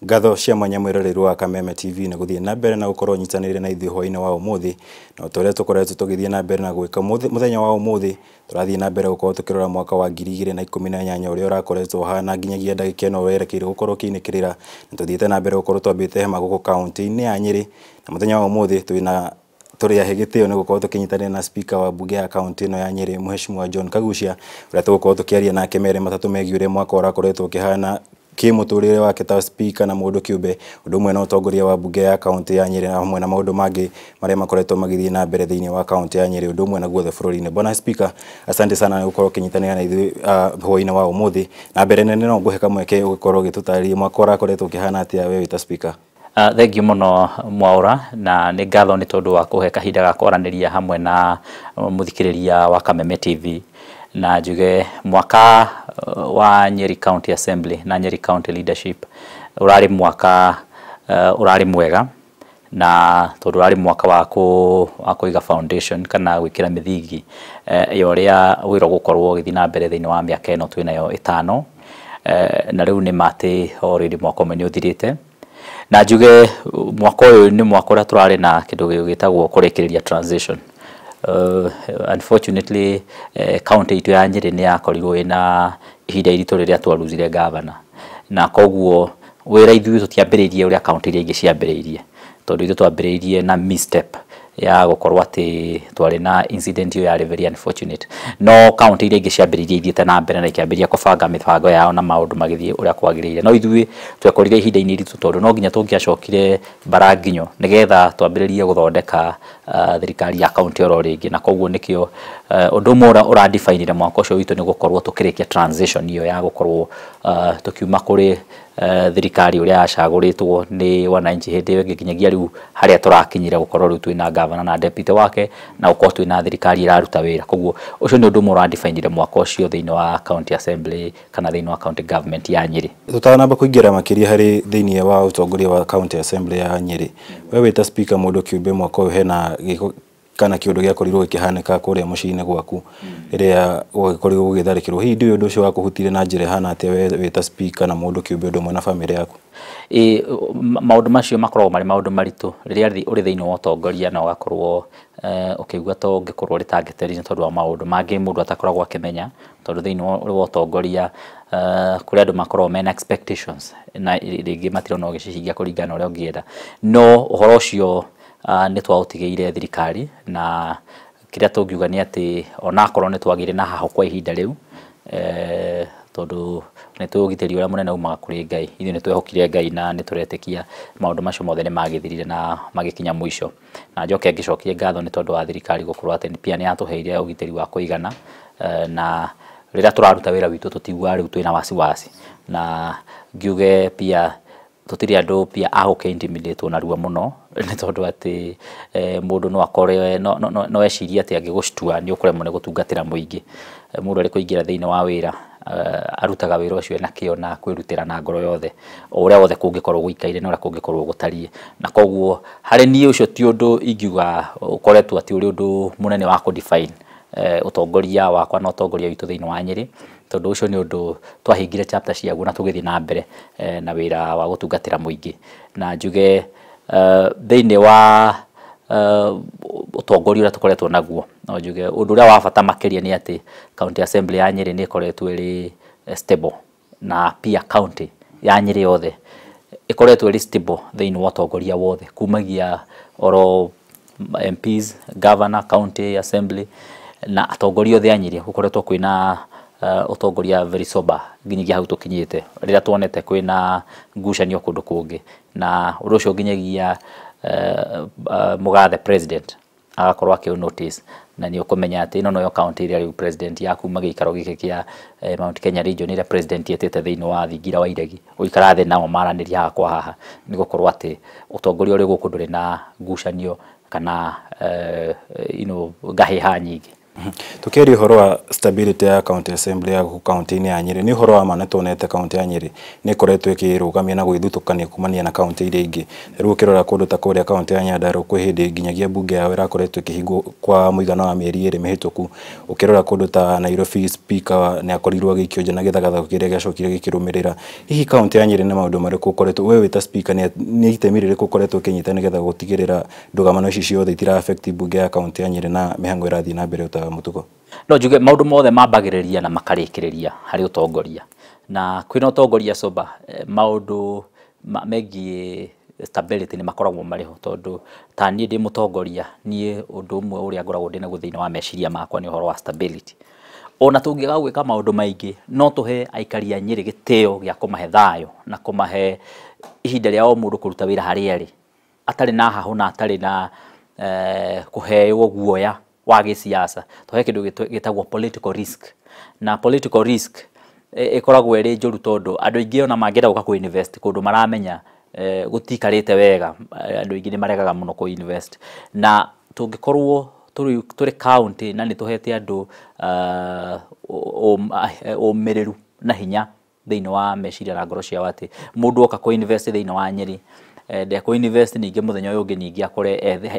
Ngatho cia mwanya mwiroreri wa Kameme TV na guthie na mbere na gukorwo nyitanire na ithuĩ hwainĩ wa umuthi na ũtorĩa tũkoretwo tũgĩthie na mbere na gwĩka muthenya wa umuthi tũrathie na mbere gukorwo tukirora mwaka wa 2018 ũrĩa ũrakoretwo hana nginyagia ndagĩka ĩno werekeire gukorwo kĩinĩkĩrĩra na tũthiĩte na mbere gukorwo twambĩte hema gũkũ kaunti-inĩ ya Nyeri na muthenya wa umuthi tũrĩ ahĩgĩtĩo nĩ gukorwo tũkĩnyitanĩra na speaker wa bunge ya kaunti ĩno ya Nyeri Mheshimiwa John Kagucia ũrĩa tũgũkorwo tũkĩaria nake mere matatũ megiĩ ũrĩa mwaka ũrakoretwo ũkĩhana mũtũrĩre wake ta speaker na mũndũ kĩũmbe ũndũ ũmwe na ũtongoria wa bunge ya kaunti ya Nyeri na hamwe na maũndũ mangĩ marĩa makoretwo magĩthiĩ na mbere thĩinĩ wa kaunti ya Nyeri ũndũ ũmwe na guothe bũrũri-inĩ. Bwana speaker, asante sana nĩ gukorwo ũkĩnyitanĩra na ithuĩ hwainĩ wa ũmũthĩ na mbere nene no ngũhe kamweke ũgĩkorwo ũgĩtũtarĩria mwaka ũrakoretwo ũkĩhana atĩa we wĩta speaker. Thank you muno Mwaura na nĩ ngatho nĩ tondũ wa kũhe kahinda ga kwaranĩria hamwe na mũthikĩrĩria wa Kameme TV na njuge mwaka wa Nyeri County Assembly na Nyeri County Leadership urari mwaka urari mwega na tondũ urari mwaka wa kũiga foundation kana gwĩkĩra mĩthingi ũrĩa wĩra gũkorwo ũgĩthiĩ na mbere thĩinĩ wa mĩaka ĩno twĩnayo ĩtano na rĩu nĩ matĩ already mwaka ũmwe nĩ ũthirĩte na njuge mwaka ũyũ nĩ mwaka ũrĩa tũrarĩ na kĩndũ gĩtagwo kũrĩkĩrĩria transition. Unfortunately county itu ya Nyeri nĩ yakorirwo ina ihinda iritũ rĩrĩa twaruzire governor na koguo wĩra ithuĩ tũtiambĩrĩirie ũrĩa county iria ingĩ ciambĩrĩirie tondũ ithuĩ twambĩrĩirie na misstep ya gũkorwo atĩ twarĩ na incident ya very unfortunate no county iria ingĩ ciambĩrĩirie ithiĩte na mbere na ikĩambĩrĩria kũbanga mĩbango yao na maũndũ magĩthiĩ ũrĩa kwagĩrĩire no ithuĩ twekorire ihinda-inĩ iritũ tondũ no nginya tũngĩacokire Baranginyo nĩgetha twambĩrĩrie gũthondeka thirikari ya county oro rĩngĩ na koguo nĩkĩo ũndũ ũmwe ũradefinire mwaka ũcio witũ nĩ gũkorwo tũkĩrĩkia transition iyo ya gũkorwo tũkiuma kũrĩ thirikari ũrĩa yacagũrĩtwo nĩ wananchi hĩndĩ ĩyo nginyagia rĩu harĩa tũrakinyire gũkorwo rĩu twĩna governor na deputy wake na gũkorwo twĩna thirikari ĩraruta wĩra koguo ũcio nĩ ũndũ ũmwe ũradefinire mwaka ũcio thĩinĩ wa county assembly kana thĩinĩ wa county government ya Nyeri. Tũtanamba kũingĩra makĩria harĩ thĩinĩ wa ũtongoria wa county assembly ya Nyeri we wĩta speaker mũndũ kĩũmbe mwaka ũyũ hena kana kĩũndũ gĩakorirwo gĩkĩhanĩka kũrĩa mũciĩ-inĩ gwaku rĩrĩa gũgĩkorirwo gũgĩtharĩkĩrwo hihi ndũĩ ũndũ ũcio wakũhutire na njĩra hana atĩa we wĩta speaker na mũndũ kĩũmbe ũndũ ũmwe na famĩlĩ yaku? Maũndũ macio makoragwo marĩ maũndũ maritũ rĩrĩa ũrĩ thĩinĩ wa ũtongoria na ũgakorwo ũkĩigua ta ũngĩkorwo rĩtangĩtĩrĩire tondũ wa maũndũ mangĩ mũndũ atakoragwo akĩmenya tondũ thĩinĩ wa ũtongoria kũrĩ andũ makoragwo mena expectations na rĩngĩ matirona ũgĩcihingia kũringana na ũrĩa ũngĩenda no ũhoro ũcio nĩ twaũtigĩire thirikari na kĩrĩa tũngiuga nĩ atĩ onakorwo nĩ twagĩire na haho kwa ihinda rĩu tondũ nĩ tũgitĩri ũrĩa mũnene umaga kũrĩ Ngai ithuĩ nĩ twehokire Ngai na nĩ tũretĩkia maũndũ macio mothe nĩ magĩthirire na magĩkinya mũico na njoke ngĩcokie ngatho nĩ tondũ wa thirikari gũkorwo atĩ pia nĩ yatũheire ũgitĩri wa kũigana na rĩrĩa tũraruta wĩra witũ tũtiguaga rĩu twĩna wasiwasi na ngiuge pia tũtirĩ andũ pia intimidate na ruo mũno nĩ tondũ atĩ mũndũ no akore no eciria atĩ angĩgũcitua nĩ ũkũremwo nĩ gũtungatĩra mũingĩ mũndũ arĩ kũingĩra thĩinĩ wa wĩra arutaga wĩra ũcio na kĩo na kwĩrutĩra na ngoro yothe o ũrĩa wothe kũngĩkorwo gũikaire na ũrĩa kũngĩkorwo gũtariĩ na koguo harĩ niĩ ũcio ti ũndũ ingiuga ũkoretwo atĩ ũrĩ ũndũ mũnene wa kũ-define ũtongoria wakwa na ũtongoria witũ thĩinĩ wa Nyeri tondũ ũcio nĩ ũndũ twahingire chapter ciaguo na tũgĩthiĩ na mbere na wĩra wa gũtungatĩra mũingĩ na njuge thĩinĩ wa ũtongoria ũrĩa tũkoretwo naguo no njuge ũndũ ũrĩa wa bata makĩria nĩ atĩ county assembly ya Nyeri nĩ ĩkoretwo ĩrĩ stable na pia county ya Nyeri yothe ĩkoretwo ĩrĩ stable thĩinĩ wa ũtongoria wothe kumagia oro MPs, governor, county assembly na atongoria othe a Nyeri gũkoretwo kwĩna ũtongoria very sober nginyagia hau tũkinyĩte rĩrĩa tuonete kwĩna ngucanio kũndũ kũngĩ na ũndũ ũcio nginyagia mũgathe president agakorwo akĩo notice na nĩ ũkũmenya atĩ ĩno noyo county ĩrĩa rĩu president yaku magĩikaro gĩkĩ kĩa Mount Kenya region ĩrĩa president yetĩte thĩinĩ wa Thingira wa Iregi ũikara thĩ nao maranĩria haha kwa haha nĩ gũkorwo atĩ ũtongoria ũrĩ gũkũ ndũrĩ na ngucanio kana ngahĩha nyingĩ Tukiaria horo wa stability ya county assembly ya county-inĩ ya Nyeri, ni horo wa ma netonete county ya Nyeri ni koretwo ikirugamia na gwithutũkania kumania na county iria ingĩ. Rĩu ukirora kũndũ ta kũrĩa county ya Nyandarua kwĩ hĩndĩ nginyagia bunge yao ĩrakoretwo ĩkĩhingwo kwa mũigana wa mĩeri 2 mĩhĩtũku. Ukirora kũndũ ta Nairobi speaker ni akorirwo agĩikio nja na gĩthagathago kĩrĩa gĩacokire gĩkĩrũmĩrĩra. Hihi county ya Nyeri nĩ maũndũ marĩkũ ũkoretwo we wĩta speaker nĩ itemi rĩrĩkũ ũkoretwo ũkĩnyita nĩgetha gũtigĩrĩra ndũgamano ici ciothe itira affect bunge ya county ya Nyeri na mĩhang'o ĩrathiĩ na mbere ũta mũtugo? No njuge maundu mothe mambagĩrĩria na makarĩkĩrĩria harĩ ũtongoria, na kwĩna ũtongoria soba maundu megiĩ stability ni makoragwo mariho, tondu ta niĩ ndĩ mũtongoria, niĩ ũndũ ũmwe ũrĩa ngoragwo ndĩ naguo thĩinĩ wa meciria makwa nĩ ũhoro wa stability. Ona tũngĩaga gwĩka maũndũ maingĩ no tũhe aikari a Nyeri gĩtĩo gĩa kũmahe thayũ na kũmahe ihinda rĩa o mũndũ kũruta wĩra harĩa arĩ, atarĩ na hahu na atarĩ na kũheo guoya wa gĩsiasa. Tũhe kĩndũ gĩtagwo political risk, na political risk ĩkoragwo ĩrĩ njũru tondu andũ aingĩ ona mangĩenda gũka ku-invest kũndũ maramenya gũtikarĩte wega, andũ aingĩ nĩ maregaga mũno ku-invest. Na tũngĩkorwo tũrĩ county na nĩ tũhete andũ ũmĩrĩru na hinya thĩinĩ wa meciria na ngoro ciao atĩ mũndũ oka ku-invest thĩinĩ wa Nyeri ndekũ-invest ningĩ mũthenya ũyũ ũngĩ ningĩ akore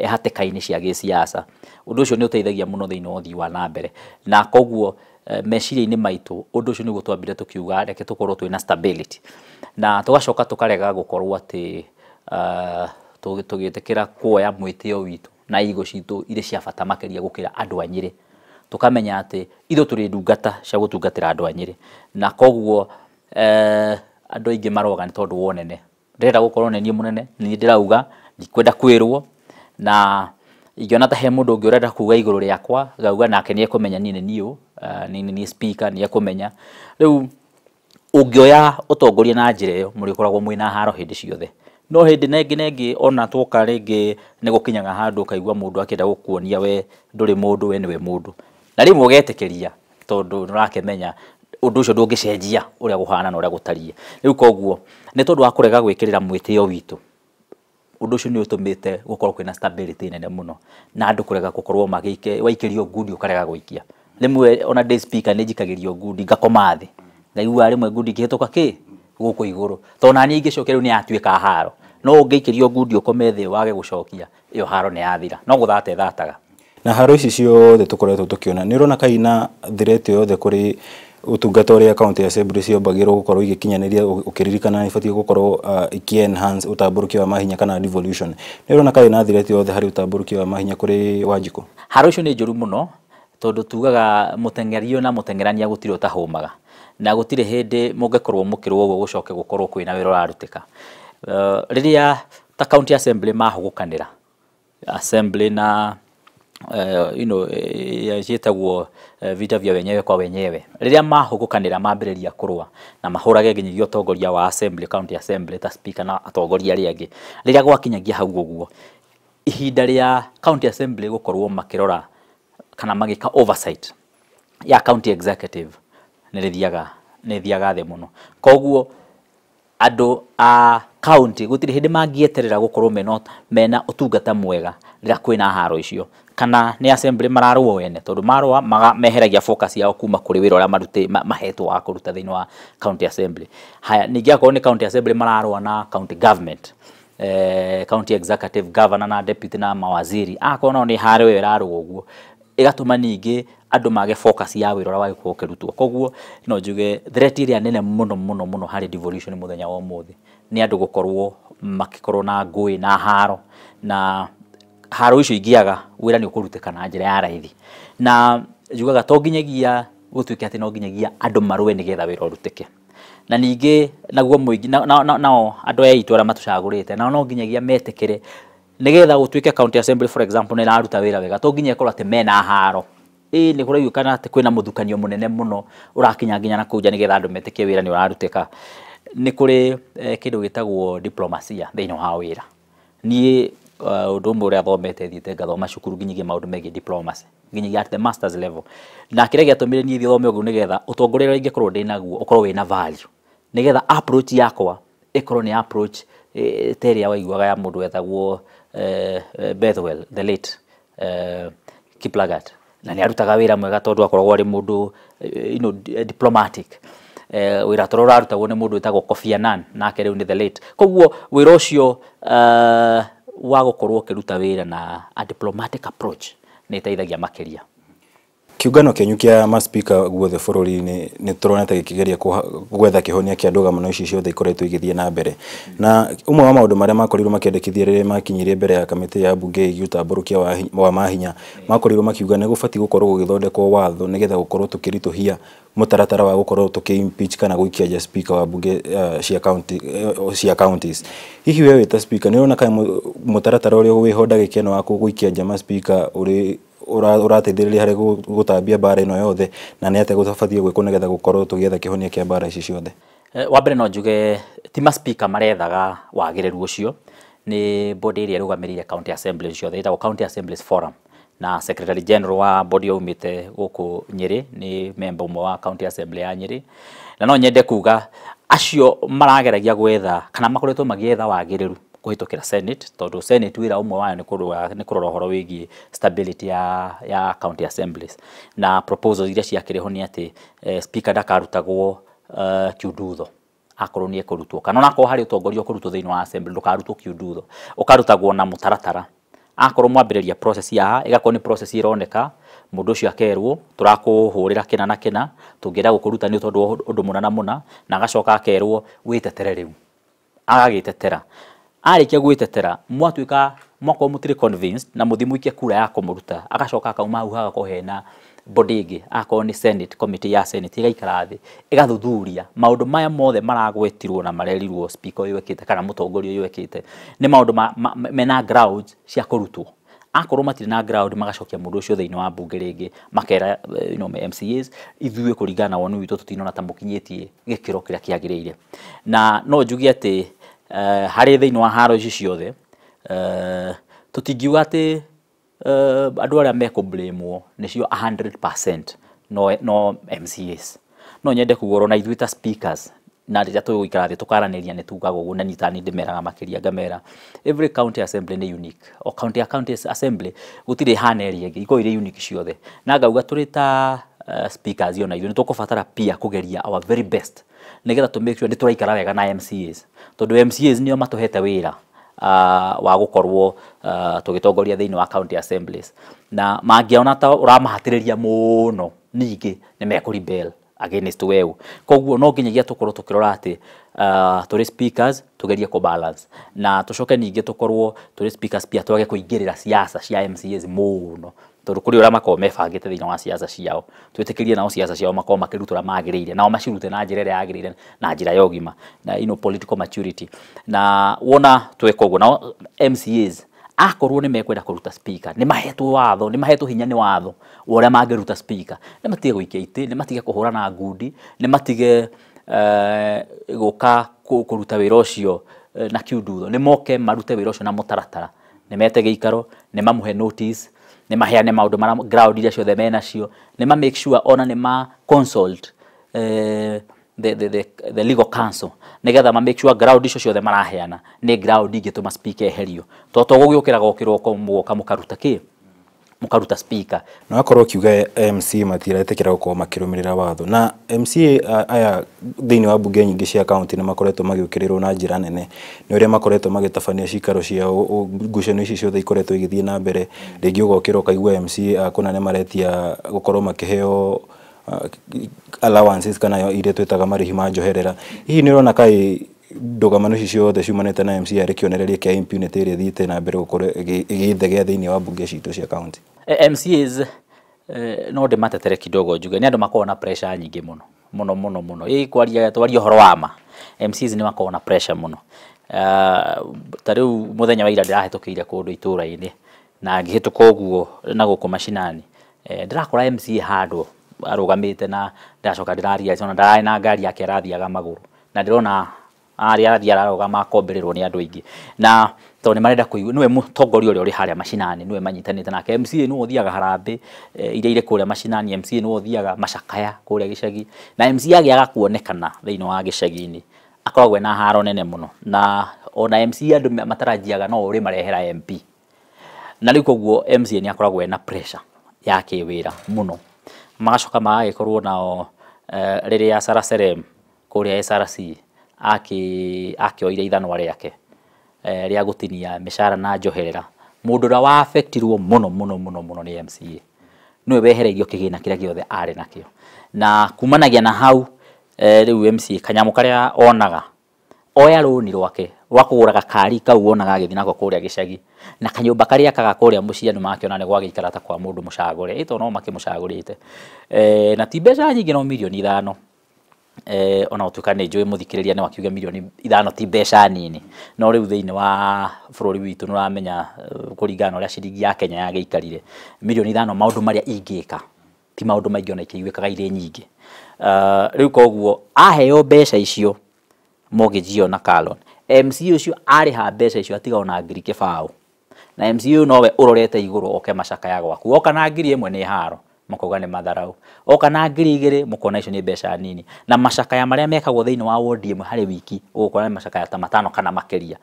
hatĩka-inĩ cia gĩsiasa. Ũndũ ũcio nĩ ũteithagia mũno thĩinĩ wa ũthii wa na mbere, na koguo meciria-inĩ maitũ ũndũ ũcio nĩguo twambire tũkiuga reke tũkorwo twĩna stability, na tũgacoka tũkarega gũkorwo atĩ tũgĩtĩkĩra kuoya mwĩtĩo witũ na igo citũ irĩ cia bata makĩria gũkĩra andũ a Nyeri. Tũkamenya atĩ ithuĩ tũrĩ ndungata cia gũtungatĩra andũ a Nyeri, na koguo andũ aingĩ maroga nĩ tondũ wa ũnene. Ndĩrenda gũkorwo nĩ niĩ mũnene, nĩ ndĩrauga, ndikwenda kwĩrwo, na ingĩona ta he mũndũ ũngĩ ũrenda kuga igũrũ rĩakwa ngauga nake nĩ ekũmenya niĩ nĩ niũ, nĩ speaker nĩ ekũmenya. Rĩu ũngĩoya ũtongoria na njĩra ĩyo mũrĩkoragwo mwĩna haro hĩndĩ ciothe, no hĩndĩ nengĩ ona twoka rĩngĩ nĩ gũkinyaga handũ kaigua mũndũ akĩenda gũkuonia we ndũrĩ mũndũ, we nĩwe mũndũ, na rĩmwe ũgetĩkĩria tondu nĩũrakĩmenya ũndũ ũcio ndũngĩcenjia ũrĩa gũhana na ũrĩa gũtariĩ. Rĩu koguo nĩ tondũ wa kũrega gwĩkĩrĩra mwĩtĩo witũ, ũndũ ũcio nĩ ũtũmĩte gũkorwo kwĩna stability nene mũno na andũ kũrega gũkorwo waikĩrio ngundi ũkarega gũikia. Rĩmwe ona ndĩ speaker nĩ njikagĩrio ngundi ngakoma thĩ, ngaigua rĩmwe ngundi ikĩhĩtũka gũkũ igũrũ, tondũ naniĩ ingĩcokia rĩu nĩ yatuĩka haro. No ũngĩikĩrio ngundi ũkome thĩ wage gũcokia, ĩyo haro nĩ yathira, no gũthata ĩthataga. Na haro ici ciothe tũkoretwo tũkĩona nĩ ũrona kaina threat yothe kũrĩ utungata ũrĩa county assembly ciambagĩrwo gũkorwo igĩkinyanĩria ũkĩririkana nĩ ibatie gũkorwo iki-enhance ũtambũrũkia wa mahinya kana devolution. Nĩ ũrona kaina threat yothe harĩ ũtambũrũkia wa mahinya kũrĩ Wanjikũ? Haro icio nĩ njũru mũno tondu tugaga mũtengerio na mũtengerania gũtirĩ ũtahũmaga, na gũtirĩ hĩndĩ mũngĩkorwo mũkĩrwo ũguo gũcoke gũkorwo kwĩna wĩra ũrarutĩka. Rĩrĩa ta county assembly mahũgũkanĩra assembly na yetagwo vita vya wenyewe kwa wenyewe, rĩrĩa mahũgũkanĩra mambĩrĩria kũrũa na mahũrage nginyagia ũtongoria wa assembly, county assembly ta speaker na atongoria arĩa angĩ, rĩrĩa gwakinyagia hau ũguo, ihinda rĩa county assembly gũkorwo makĩrora kana magĩka oversight ya county executive nĩ thiaga thĩ mũno. Koguo andũ a county gũtirĩ hĩndĩ mangĩeterera gũkorwo mena ũtungata mwega rĩrĩa kwĩna haro icio, kana nĩ assembly mararũa wene, tondu marũa meheragia focus yao kuma kũrĩ wĩra ũrĩa mahetwo wa kũruta thĩinĩ wa county assembly. Haya, ningĩ akorwo nĩ county assembly mararũa na county government, county executive, governor na deputy na mawaziri, akorwo nao nĩ haro ĩyo ĩrarũa ũguo, ĩgatũma ningĩ andũ mage focus ya wĩra ũrĩa wagĩkorwo ũkĩrutwo. Koguo no njuge threat ĩrĩa nene mũno harĩ devolution mũthenya wa ũmũthĩ nĩ andũ gũkorwo na ngũĩ na haro, na haro icio ingĩaga wĩra nĩ ũkũrutĩka na njĩra ya raithi. Na njugaga to nginyagia gũtuĩke atĩ no nginyagia andũ marũe nĩgetha wĩra ũrutĩke, na ningĩ naguo mũingĩ nao andũ aya itũ arĩa matũcagũrĩte nao no nginyagia metĩkĩre nĩgetha gũtuĩke county assembly for example nĩ ĩraruta wĩra wega, to nginya ĩkorwo atĩ mena haro. Nĩ kũraigũkana atĩ kwĩna mũthukanio mũnene mũno ũrakinya nginya na kũu nja nĩgetha andũ metĩkie wĩra nĩ ũrarutĩka. Nĩ kũrĩ kĩndũ gĩtagwo diplomacia thĩinĩ wa wĩra. Niĩ ũndũ ũmwe ũrĩa thomete thiĩte ngathoma cukuru nginyagia maũndũ megiĩ diplomacy nginyagia at the masters level, na kĩrĩa gĩatũmire niĩ thome ũguo nĩgetha ũtongoria ũrĩa ingĩkorwo ndĩ naguo ũkorwo wĩna value, nĩgetha approach yakwa ĩkorwo nĩ approach ta ĩrĩa waiguaga ya mũndũ wetagwo Bethwell the late Kiplagat. na nĩ arutaga wĩra mwega tondũ akoragwo ari mũndũ diplomatic. Wĩra toro rarutagwo nĩ mũndũ wĩtagwo Kofi Annan nake rĩu nĩ the late. Koguo wĩra ũcio wa gũkorwo ũkĩruta wĩra na a diplomatic approach nĩ ĩteithagia makĩria. Kiũngano kĩanyu kĩa maspika guothe bũrũri-inĩ nĩ tũronete gĩkĩgeria gwetha kĩhonia kĩa ndũgamo ici ciothe ikoretwo igĩthiĩ na mbere, na ũmwe wa maũndũ marĩa makorirwo makĩendekithia rĩrĩa makinyirie mbere ya kamĩtĩ ya mbunge ĩgiĩ ũtambũrũkia wa mahinya, makorirwo makiuga nĩ gũbatiĩ gũkorwo gũgĩthondekwo watho nĩgetha gũkorwo tũkĩritũhia mũtaratara wa gũkorwo tũkĩ-impeach kana gũikia nja speaker wa mbunge cia counties. Hihi we wĩta speaker nĩ ũrona kana mũtaratara ũrĩa wĩho ndagĩka ĩno wa gũikia nja ma speaker ũrateithĩrĩria harĩ gũtambia mbara ĩno yothe, na nĩ atĩa gũtabatiĩ gwĩkwo nĩgetha gũkorwo tũgĩetha kĩhonia kĩa mbara ici ciothe? Wa mbere no njuge ti ma speaker marethaga wagĩrĩru ũcio, nĩ body ĩrĩa ĩrũgamĩrĩire county assemblies ciothe ĩtagwo County Assemblies Forum, na Secretary General wa body umĩte gũkũ Nyĩrĩ nĩ member ũmwe wa County Assembly ya Nyĩrĩ, na no nyende kuga acio marageragia gwetha kana makoretwo magĩetha wagĩrĩru kũhĩtũkĩra Senate, tondũ Senate wĩra ũmwe wayo nĩ kũrora ũhoro wĩgiĩ stability ya county assemblies, na proposals iria ciakĩrĩho nĩ atĩ speaker ndakarutagwo kiundutho akorwo nĩ ekũrutwo, kana ona akorwo harĩ ũtongoria ũkũrutwo thĩinĩ wa assembly ndũkarutwo kiundutho, ũkarutagwo na mũtaratara. Akorwo mwambĩrĩria process ya ĩgakorwo nĩ process ironeka, mũndũ ũcio akerwo tũrakũhũrĩra kĩna na kĩna, tũngĩenda gũkũruta nĩ tondũ ũndũ mũna na mũna, na agacoka akerwo wĩtetere rĩu, agagĩtetera. Arĩkia gwĩtetera mwatuĩka mwakorwo mũtirĩ convinced na mũthiĩ mũikie kura ya kũmũruta, agacoka akauma hau hagakorwo hena body ĩngĩ, akorwo nĩ Senate, committee ya Senate ĩgaikara thĩ ĩgathuthuria maũndũ maya mothe maragwetirwo na marerirwo speaker ũyũ ekĩte kana mũtongoria ũyũ ekĩte nĩ maũndũ mena grounds cia kũrutwo. Akorwo matirĩ na ground magacokia mũndũ ũcio thĩinĩ wa mbunge rĩngĩ, makera MCAs ithuĩ kũringana na woni witũ tũtinona ta mũkinyĩtie gĩkĩro kĩrĩa kĩagĩrĩire. Na no njuge atĩ harĩ thĩinĩ wa haro ici ciothe tũtingiuga atĩ andũ arĩa mekũblamwo nĩcio 100% no MCAs. No nyende kuga na ithuĩ ta speakers na rĩrĩa tũgũikara thĩ tũkaranĩria nĩ tugaga ũguo, na nyitani ndĩmeraga makĩria ngamera every county assembly nĩ unique, o county assembly gũtirĩ hana area ĩngĩ ikorwo irĩ unique ciothe, na ngauga tũrĩ ta speakers ona ithuĩ nĩ tũkũbatara pia kũgeria our very best nĩgetha to make sure nĩ tũraikara wega na MCAs, tondũ MCAs nĩo matũhete wĩra wa gũkorwo tũgĩtongoria thĩinĩ wa county assemblies, na mangĩona ta ũramahatĩrĩria mũno ningĩ nĩ mekũrebel against wewe. Koguo no nginyagia tũkorwo tũkĩrora atĩ tũrĩ speakers tũgerie kũbalance, na tũcoke ningĩ tũkorwo tũrĩ speakers pia twage kũingĩrĩra siasa cia MCAs mũno, tondũ kũrĩ ũrĩa makorwo mebangĩte thĩinĩ wa siasa ciao, twĩtĩkĩrie nao siasa ciao makorwo makĩruta magĩrĩire, nao macirute na njĩra ĩrĩa yagĩrĩire na njĩra ya ũgima na political maturity. Na wona tweka ũguo nao MCAs akorwo nĩ mekwenda kũruta speaker, nĩ mahetwo watho, nĩ mahetwo hinya nĩ watho ũrĩa mangĩruta speaker, nĩ matige gũikia itĩ, nĩ matige kũhũrana ngundi, nĩ matige gũka kũruta wĩra ũcio na kiundutho, nĩ moke marute wĩra ũcio na mũtaratara, nĩ mete gĩikaro, nĩ mamũhe notice, nĩ maheane maũndũ marĩa ground iria ciothe menacio, nĩ ma make sure ona nĩ ma consult the legal council nĩgetha ma make sure ground icio ciothe maraheana nĩ ground ingĩtũma speaker eherio, tondũ gũgĩũkĩra gokĩroko mũgoka mũkaruta speaker. No akorwo kiuga MC matiretĩkĩra gũkorwo makĩrũmĩrĩra watho, na MCA aya thĩinĩ wa mbunge nyingĩ cia county nĩ makoretwo magĩũkĩrĩrwo na njĩra nene nĩ ũrĩa makoretwo magĩtabania cikaro ciao, ngucanio ici ciothe ikoretwo igĩthiĩ na mbere, rĩngĩ ũgokĩra ũkaigua MCA akũna nĩ maretia gũkorwo makĩheo allowances kana iria twĩtaga marĩhi ma njoherera. Hihi nĩ ũrona kaĩ ndũgamano ici ciothe ciumanĩte na MCA arĩ kĩonereria kĩa impunity ĩrĩa thiĩte na mbere gũkorwo ĩgĩthegea thĩinĩ wa mbunge citũ cia county? MCAs no ndĩmatetere kidogo njuge nĩ andũ makoragwo na pressure nyingĩ mũno kwaria ũhoro wa ma. MCAs nĩ makoragwo na pressure mũno. Ta rĩu mũthenya wa ira ndĩrahĩtũkĩire kũndũ itũũra-inĩ na ngĩhĩtũka ũguo na gũkũ mashinani, ndĩrakora MCA handũ arũgamĩte na ndacoka ndĩraria ona ndararĩ na ngari yake arathiaga magũrũ, na ndĩrona arĩa arathiĩ ararũgama akombererwo nĩ andũ aingĩ, na tondũ nĩ marenda kũigua nĩwe mũtongoria ũrĩa ũrĩ harĩa mashinani, nĩwe manyitanĩte nake. MCA nĩwe ũthiaga harambĩ iria irĩ kũrĩa mashinani, MCA nĩwe ũthiaga macakaya kũrĩa gĩcagi, na MCA agĩaga kuonekana thĩinĩ wa gĩcagi-inĩ akoragwo na haro nene mũno, na ona MCA andũ matarajiaga no ũrĩ marehera MP, na rĩu koguo MCA nĩ akoragwo na pressure ya kiwira muno magacoka magagĩkorwo nao rĩrĩa Saraserem kũrĩa SRC akĩoire ithanwa rĩake rĩa gũtinia mĩcara na njoherera mũndũ ũrĩa wa affectirwo muno nĩ MCA nĩwe wehereirio kĩgĩna kĩrĩa gĩothe arĩ nakĩo na kumanagia na hau rĩu MCA kanyamũ karĩa onaga oya rũni rwake rwa kũgũra gakari kau wonaga agĩthiĩ nako kũrĩa gĩcagi na kanyũmba karĩa akaga kũrĩa mũciĩ nĩ makĩona nĩ gwagĩikara ta kwa mũndũ mũcagũre ĩto no makĩmũcagũrĩte na ti mbeca nyingĩ no mirioni 5 ona ũtuĩka nĩ njũĩ mũthikĩrĩria nĩ wakiuga mirioni 5 ti mbeca nini no rĩu thĩinĩ wa bũrũri witũ nĩ ũramenya kũringana na ũrĩa ciringi ya Kenya yagĩikarire mirioni 5 maũndũ marĩa ingĩka ti maũndũ maingĩ ona ikĩiguĩkaga irĩ nyingĩ rĩu koguo aheo mbeca icio mortgage na Kalon MCA ucio arĩha mbeca icio atiga ona ngiri kĩbaũ na MCA nowe ũrorete igũrũ oke macakaya gwaku oka na ngiri ĩmwe nĩ haro makoga nĩ matharau oka na ngiri 2 mũkona icio nĩ mbeca nini na macakaya marĩa mekagwo thĩinĩ wa wodi ĩmwe harĩ wiki ũgũkora nĩ macakaya ta 5 kana makĩria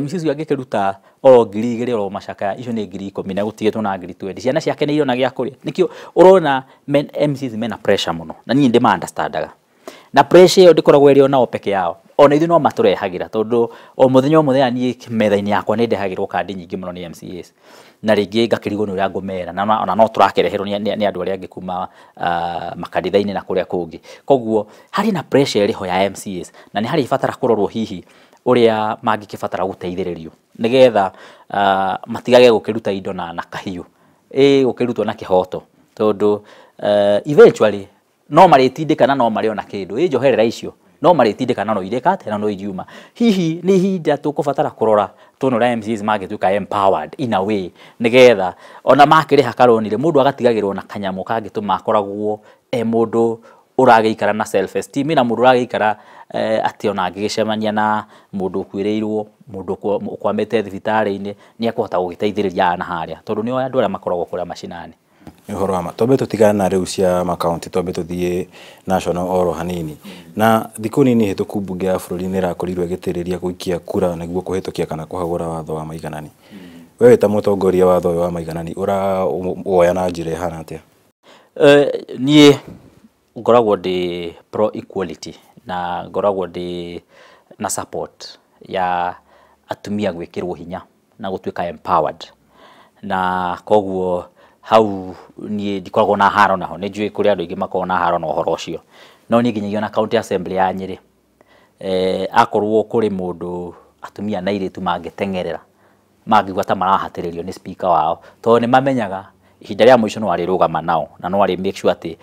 MCA ucio angĩkĩruta o ngiri 2 o macakaya icio nĩ ngiri 10 na gũtigĩtwo na ngiri 20 ciana ciake nĩ irona gĩa kũrĩa nĩkĩo ũrona MCs mena pressure mũno na niĩ ndĩma understandaga na pressure ĩyo ndĩkoragwo ĩrĩ ona o peke yao ona ithuĩ no matũrehagĩra tondũ o mũthenya niĩ metha-inĩ yakwa nĩ ndehagĩrwo kandi nyingĩ mũno nĩ MCAs na rĩngĩ ngakĩrigwo nĩ ũrĩa ngũmera na ona no tũrakereherwo nĩ andũ arĩa angĩ kuma makanitha-inĩ na kũrĩa kũngĩ koguo harĩ na pressure ĩrĩho ya MCAs na nĩ harĩ batara kũrorwo hihi ũrĩa mangĩkĩbatara gũteithĩrĩrio nĩgetha matigage gũkĩruta indo na kahiũ gũkĩrutwo na kĩhoto tondũ eventually no marĩtindĩkana no marĩ ona kĩndũ njoherera icio no marĩtindĩkana no irĩka na no iriuma hihi nĩ ihinda tũkũbatara kũrora tuone ũrĩa MCAs magĩtuĩka empowered in a way nĩgetha ona makĩrĩha karũnire mũndũ agatigagĩrwo na kanyamũ kangĩtũma akoragwo mũndũ ũragĩikara na self esteem na mũndũ ũragĩikara atĩ ona angĩgĩcemania na mũndũ ũkuĩrĩirwo mũndũ ũkwamĩte thibitarĩ-inĩ nĩ ekũhota gũgĩteithĩrĩria na harĩa tondũ nĩ andũ arĩa makoragwo kũrĩa macinani ũhoro wa ma twambe tũtigane na rĩu cia makaunti twambe tũthiĩ national oro hanini na thikũ nini hĩtũku mbunge ya bũrũri nĩ ĩrakorirwo ĩgĩtĩrĩria gũikia kura nĩguo kũhĩtũkia kana kũhagũra watho wa maiganani wewe ta mũtongoria watho ũyũ wa maiganani ũrawoya na njĩra ĩhana atĩa niĩ ngoragwo ndĩ pro equality na ngoragwo ndĩ na support ya atumia gwĩkĩrwo hinya na gũtuĩka empowered na koguo hau niĩ ndikoragwo na haro naho nĩ njũĩ kũrĩ andũ aingĩ makoragwo na haro na ũhoro ũcio no niĩ nginyagia na county assembly ya Nyĩrĩ akorwo kũrĩ mũndũ atumia na airĩtu mangĩteng'erera mangĩigua ta marahatĩrĩrio nĩ speaker wao tondũ nĩ mamenyaga ihinda rĩa mũico no arĩrũgama nao na no arĩ make sure atĩ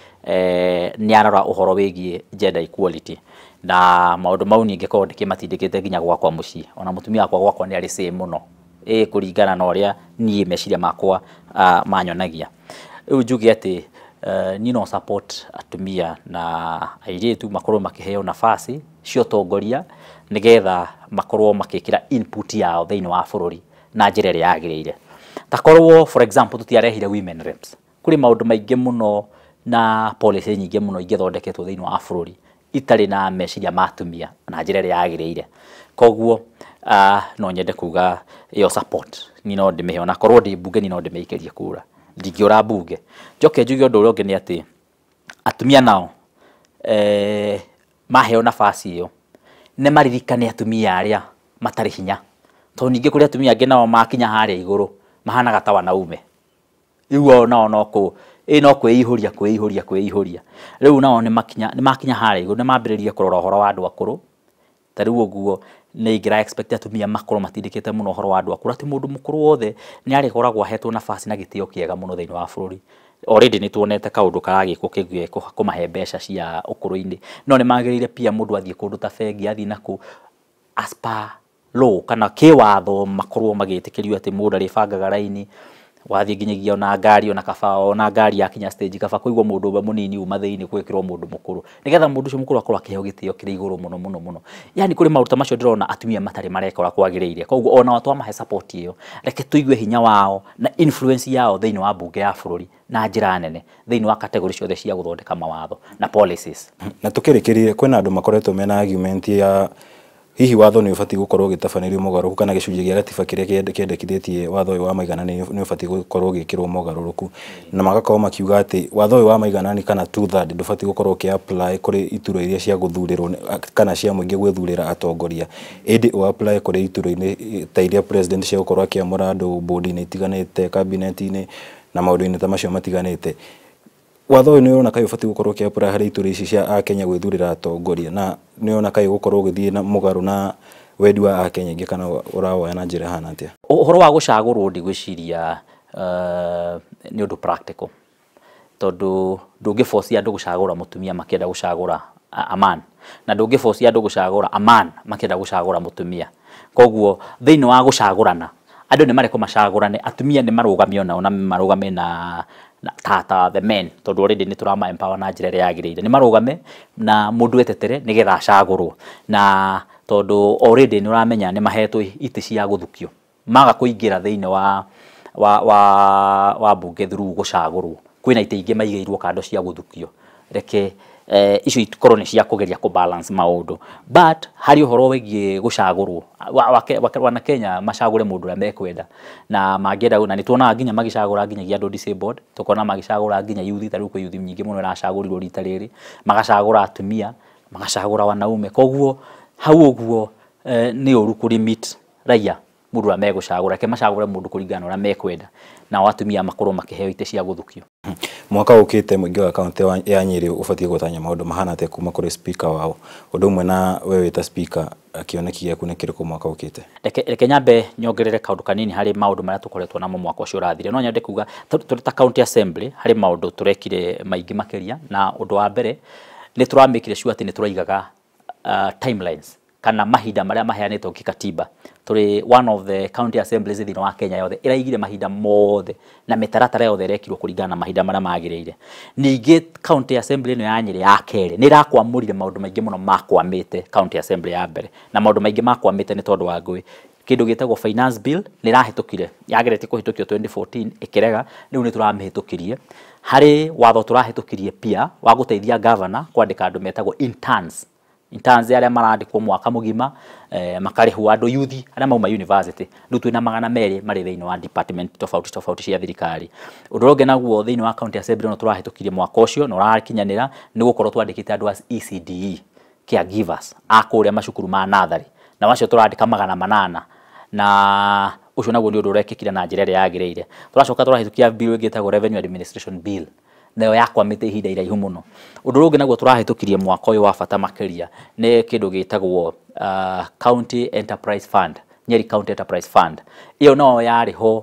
nĩ arora ũhoro wĩgiĩ gender equality na maũndũ mau niĩ ngĩkorwo ndĩkĩmatindĩkĩte nginya gwakwa mũciĩ ona mũtumia wakwa gwakwa nĩ arĩ same mũno kũringana na ũrĩa niĩ meciria makwa manyonagia rĩu njuge atĩ niĩ no support atumia na airĩtu makorwo makĩheo nafasi cio tongoria nĩgetha makorwo makĩkĩra input yao thĩinĩ wa bũrũri na njĩra ĩrĩa yagĩrĩire takorwo for example tũtiarehire women reps kũrĩ maũndũ maingĩ mũno na policy nyingĩ mũno ingĩthondeketwo thĩinĩ wa bũrũri itarĩ na meciria ma atumia na njĩra ĩrĩa yagĩrĩire koguo no nyende kuga yo support ni no ndĩmĩhe ona korwo ndĩ mbunge ni no ndĩmĩikĩrie kura ndingĩũra mbunge njoke njuge ũndũ ũrĩa ũngĩ nĩ atĩ atumia nao maheo nafasi ĩyo nĩ maririkane atumia arĩa matarĩ hinya tondũ ningĩ kũrĩ atumia angĩ nao makinya harĩa igũrũ mahanaga ta wanaume rĩu nao no kwĩihũria rĩu nao nĩ makinya harĩa igũrũ nĩ mambĩrĩrie kũrora ũhoro wa andũ akũrũ ta rĩu ũguo nĩ ingĩra expect atumia makorwo matindĩkĩte mũno ũhoro wa andũ akũrũ atĩ mũndũ mũkũrũ wothe nĩ arĩkoragwo ahetwo nafasi na gĩtĩo kĩega mũno thĩinĩ wa bũrũri already nĩ tuonete kaũndũ karagĩkwo kĩgiĩ kũmahe mbeca cia ũkũrũ-inĩ no nĩ magĩrĩire pia mũndũ athiĩ kũndũ ta bengi athiĩ nakũ as per law kana kĩwatho makorwo magĩtĩkĩrio atĩ mũndũ arĩbangaga raini wathiĩ nginyagia ona ngari ona kaba ona ngari yakinya stage kaba kũigwo mũndũ ũmwe mũnini uma thĩinĩ gwĩkĩrwo mũndũ mũkũrũ nĩgetha mũndũ ũcio mũkũrũ akorwo akĩheo gĩtĩo kĩrĩ igũrũ mũno yani kũrĩ maũndũ macio ndĩrona atumia matarĩ marekora kwagĩrĩire koguo ona twamahe support ĩyo reke tũigue hinya wao na influence yao thĩinĩ wa mbunge ya bũrũri na njĩra nene thĩinĩ wa category ciothe cia gũthondeka mawatho na policies na tũkĩrĩkĩrĩre kwĩna andũ makoretwo mena argument ya hihi watho ni ubati gukorwo gitabanĩrio mogarũrũku kana gĩcunjĩ gĩa gatiba kĩrĩa kĩendekithĩtie watho ũyũ wa maiganani ni ubati gukorwo gĩkĩrwo mogarũrũku, na magakorwo makiuga atĩ watho ũyũ wa maiganani kana 2/3 ndubati gukorwo apply kũrĩ iturwa iria cia guthurĩrwo kana cia mũingĩ gwĩthurĩra atongoria, ĩndĩ apply kũrĩ iturwa-inĩ ta iria president cia gukorwo akĩamũra andũ board-inĩ itiganĩte, cabinet-inĩ na maũndũ-inĩ ta macio matiganĩte. Watho ũyũ nĩ ũrona kaĩ ũbati gukorwo apply harĩ iturwa ici cia Akenya gwĩthurĩra atongoria, na nĩ ũrona kaĩ gukorwo gũthiĩ na mũgarũ na wendi wa Akenya aingĩ, kana ũrawoya na njĩra hana atĩa? Ũhoro wa gũcagũrwo ndigwĩciria nĩ ũndũ practical, tondũ ndũngĩforce andũ gũcagũra mũtumia makĩenda gũcagũra a man, na ndũngĩforce andũ gũcagũra a man makĩenda gũcagũra mũtumia. Koguo thĩinĩ wa gũcagũrana andũ nĩ mareko macagũrane, atumia nĩ marũgamio nao na marũgame na tata the men, tondu already ni turama empower na njira ĩrĩa yagĩrĩire, ni marũgame na mũndũ etetere nigetha acagũrwo, na tondu already ni uramenya ni mahetwo iti cia guthukio maga kuingira thĩinĩ wa bunge through gũcagũrwo. Kwĩna iti ingĩ maigĩirwo kando cia guthukio, reke icio itikorwo ni cia kugeria ku balance maundu, but hari uhoro wĩgiĩ gũcagũrwo wana Kenya macagũre mũndũ ũrĩa mekwenda na mangĩenda, na nĩtuonaga nginya magĩcagũra nginyagia andũ disabled, tukona magĩcagũra nginya youth, ta rĩu kwĩ youth nyingĩ mũno ĩracagũrirwo rita rĩrĩ, magacagũra atumia, magacagũra wanaume. Koguo hau ũguo nĩ ũru kũ limit raia mũndũ ũrĩa megũcagũra, reke macagũre mũndũ kũringana na ũrĩa mekwenda, na atumia makorwo makĩheo ite cia guthukio. Mwaka ũkĩte mũingĩ wa kaunti ya Nyeri ũbatiĩ gũtanya maũndũ mahana atĩa kuma kũrĩ speaker wao, ũndũ ũmwe na we wĩta speaker kĩoneki gĩaku nĩ kĩrĩkũ mwaka ũkĩte? Reke nyambe nyongerere kaũndũ kanini harĩ maũndũ marĩa tũkoretwo namo mwaka ũcio ũrathire. No nyende kuga tũrĩ ta county assembly harĩ maũndũ tũrekire maingĩ makĩria, na ũndũ wa mbere nĩ tũramĩkire sure atĩ nĩ tũraigaga timelines kana mahinda marĩa maheanĩtwo kĩkatiba. Tũrĩ one of the county assemblies thĩinĩ wa Kenya yothe ĩraigire mahinda mothe na mĩtaratara yothe ĩrekirwo kũringana na mahinda marĩa magĩrĩire. Ningĩ county assembly ĩno ya Nyeri ya kerĩ nĩ ĩrakwamũrire maũndũ maingĩ mũno makwamĩte county assembly ya mbere, na maũndũ maingĩ makwamĩte nĩ tondũ wa ngũĩ. Kĩndũ gĩtagwo finance bill nĩ ĩrahĩtũkire, yageretie kũhĩtũkio 2014 ĩkĩrega, rĩu nĩ tũramĩhĩtũkirie. Harĩ watho tũrahĩtũkirie pia wa gũteithia governor kwandĩka andũ metagwo interns arĩa marandĩkwo mwaka mũgima, makarĩhwo andũ youth arĩa mauma university. Rĩu twĩna 200 marĩ thĩinĩ wa department tofauti cia thirikari. Ũndũ ũngĩ naguo thĩinĩ wa county assembly no tũrahĩtũkirie mwaka ũcio na ũrakinyanĩra nĩ gũkorwo twandĩkĩte andũ a ECDE caregivers a kũrĩa macukuru ma natharĩ, na wacio tũrandĩka 800, na ũcio naguo nĩ ũndũ ũrekĩkire na njĩra ĩrĩa yagĩrĩire. Tũracoka tũrahĩtũkia bill ĩgĩtagwo revenue administration bill, nayo yakwamĩte ihinda iraihu mũno. Ũndũ ũngĩ naguo tũrahĩtũkirie mwaka ũyũ wa bata makĩria nĩ kĩndũ gĩtagwo county enterprise fund, Nyeri county enterprise fund. Iyo no yarĩho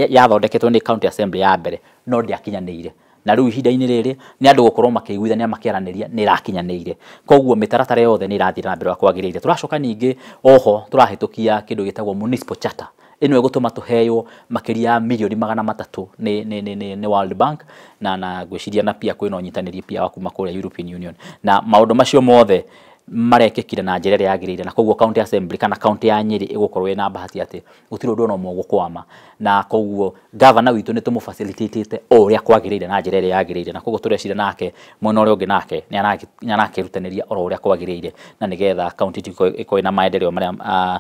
yathondeketwo nĩ county assembly ya mbere no ndĩakinyanĩire, na rĩu ihinda-inĩ rĩrĩ nĩ andũ gũkorwo makĩiguithania makĩaranĩria nĩ ĩrakinyanĩire. Koguo mĩtaratara yothe nĩ ĩrathiĩ na mbere kwagĩrĩire. Tũracoka ningĩ oho tũrahĩtũkia kĩndũ gĩtagwo municipal charter. Ĩno ĩgũtũma tũheo makĩria milioni 300 nĩ World Bank, na ngwĩciria na pia kwĩna ũnyitanĩri pia wa kuma kũrĩa European Union, na maũndũ macio mothe marekĩkire na njĩra ĩrĩa yagĩrĩire. Na koguo county assembly kana county ya Nyeri ĩgũkorwo ĩna bahati atĩ gũtirĩ ũndũ ona ũmwe ũgũkwama, na koguo governor witũ nĩ tũmũfacilitate o ũrĩa kwagĩrĩire na njĩra ĩrĩa yagĩrĩire, na koguo tũreciria nake mwena ũrĩa ũngĩ nake nĩ arakĩrutanĩria o ũrĩa kwagĩrĩire, na nĩgetha county ĩkorwo na maendeleo marĩa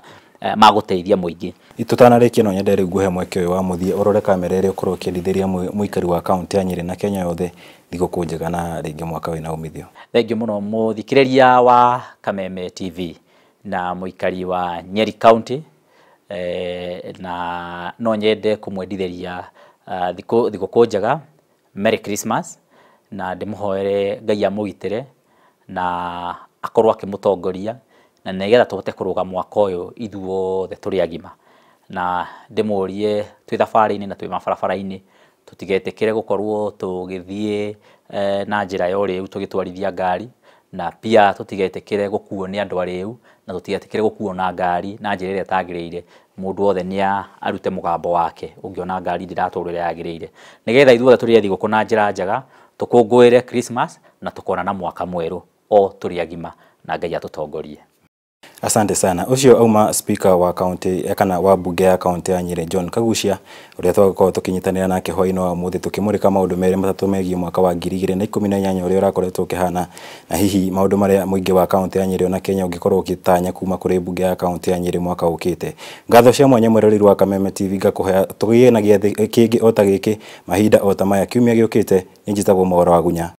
magũteithia mũingĩ. Itutanarĩkia no nyende rĩu nguhe mweke ũyũ wa mũthia ũrore kamera ĩrĩa ũkorwo ũkĩendithĩria mũikari wa kaunti ya Nyeri na Kenya yothe thigũkũ njega na rĩngĩ mwaka wĩna umithio. Thengiũ mũno mũthikĩrĩria wa Kameme TV na mũikari wa Nyeri County, na no nyende kũmwendithĩria thigũkũ njega, Merry Christmas, na ndĩmũhoere Ngai amũgitĩre na akorwo akĩmũtongoria, na nĩgetha tũhote kũrũga mwaka ũyũ ithuothe tũrĩ agima, na ndĩmũrie twĩ thabarĩ-inĩ na twĩ mabarabara-inĩ tũtigetĩkĩre gũkorwo tũgĩthiĩ na njĩra ya ũrĩu tũgĩtwarithia ngari, na pia tũtigetĩkĩre gũkuo nĩ andũ arĩu, na tũtigetĩkĩre gũkuo na ngari na njĩra ĩrĩa ĩtagĩrĩire. Mũndũ wothe nĩ arute mũgambo wake ũngĩona ngari ndiratũrwo ĩrĩa yagĩrĩire, nĩgetha ithuothe tũrĩ thigũkũ na njĩra njega, tũkũngũĩre Christmas na tũkona na mwaka mwerũ o tũrĩ agima, na Ngai atũtongorie. Asante sana. Ucio auma speaker wa county kana wa bunge ya county ya Nyeri John Kagucia uria twakorwo tukinyitanira nake hwaini wa muthi tukimurika maundu mere matatu megie mwaka wa 2018 uria urakoretwo ukihana na hihi maundu maria muingi wa county ya Nyeri na Kenya ungikorwo ukitanya kuma kuri bunge ya county ya Nyeri mwaka ukite. Ngatho cia mwanya mwereri wa Kameme TV ngakuhe tugie na giathi kingi ota giki mahinda ota maya kiumia giukite. Njitagwo Mwora wa Gunya.